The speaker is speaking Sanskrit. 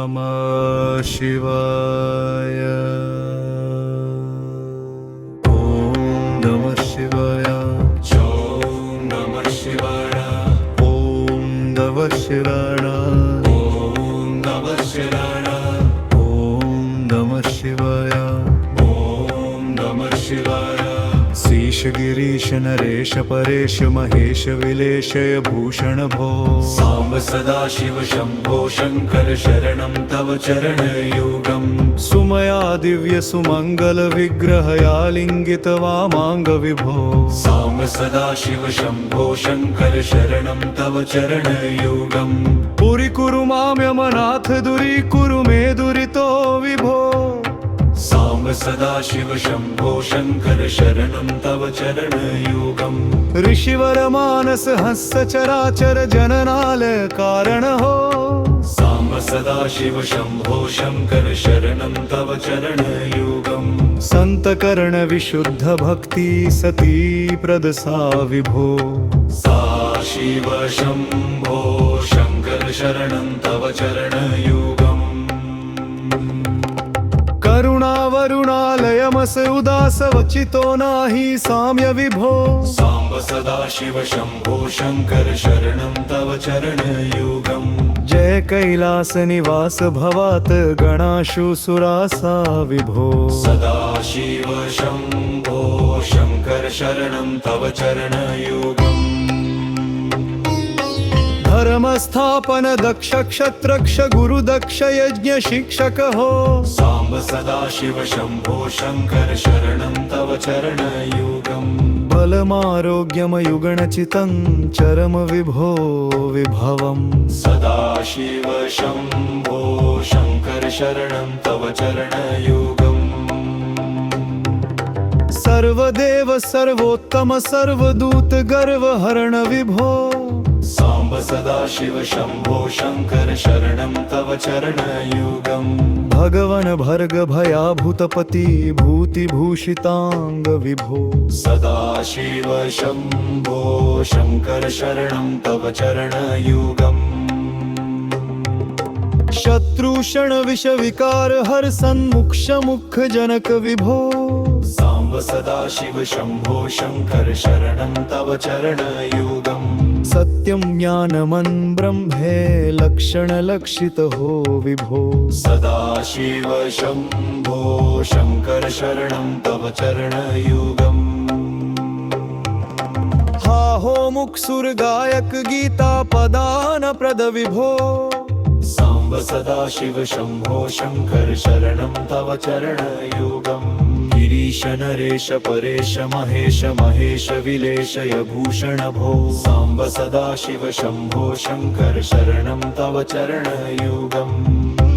नमः शिवाय। ॐ नमः शिवाय। ॐ नमः शिवाय। ॐ नमः शिवाय। ॐ नमः शिवाय। ॐ नमः शिवाय। ॐ नमः शिवाय। शीश गिरीश नरेश परेश महेश विलेशय भूषण भो। साम्ब सदाशिव शम्भो शङ्कर शरणं तव चरणयुगम्। सुमया दिव्य सुमंगल विग्रहया लिंगित वामांग विभो। साम्ब सदाशिव शम्भो शङ्कर शरणं तव चरणयुगम्। पुरी कुरु मां यमनाथ दूरीकुरु मे दुरितो विभो। साम्ब सदाशिव शम्भो शङ्कर शरणं तव चरणयुगम्। ऋषिवर मानस हंस चराचर जननालय कारण हो। साम्ब सदाशिव शम्भो शङ्कर शरणं तव चरणयुगम्। संत कर्ण विशुद्ध भक्ति सती प्रदसा विभो। सा शिव शम्भो शङ्कर शरणं तव चरणयुगम्। करुणा वरुणालयमस उदास वचितो नाही साम्य विभो। साम्ब सदाशिव शम्भो शङ्कर शरणं तव चरणयुगम्। जय कैलास निवास भवात गणाशु सुरासा विभो। सदाशिव शम्भो शङ्कर शरणं तव चरणयुगम्। धर्म स्थापन दक्ष क्षत्रक्ष गुरु दक्ष यज्ञ शिक्षक हो। साम्ब सदाशिव शम्भो शङ्कर शरणं तव चरणयुगम्। बलमारोग्यम युगणचितं चरम विभो विभवम्। सदाशिव शम्भो शङ्कर शरणं तव चरणयुगम्। सर्वदेव सर्वोत्तम सर्वदूत गर्व हरण विभो। साम्ब सदाशिव शम्भो शङ्कर शरणं तव चरणयुगम्। भगवन भर्ग भयाभूतपति भूतिभूषितांग विभो। सदाशिव शम्भो शङ्कर शरणं तव चरणयुगम्। शत्रुषण विष विकार हर सन्मुक्ष मुख जनक विभो। साम्ब सदाशिव शम्भो शङ्कर शरणं तव चरणयुगम्। सत्यं ज्ञानमन् ब्रह्मे लक्षण लक्षित हो विभो। सदाशिव शम्भो शङ्कर शरणं तव चरणयुगम्। हा हो मुक्सुर गायक गीता पदान प्रद विभो। साम्ब सदाशिव शम्भो शङ्कर शरणं तव चरणयुगम्। गिरीश नरेश परेश महेश महेश विलेशय भूषण भो। साम्ब सदाशिव शम्भो शङ्कर शरणं तव चरणयुगम्।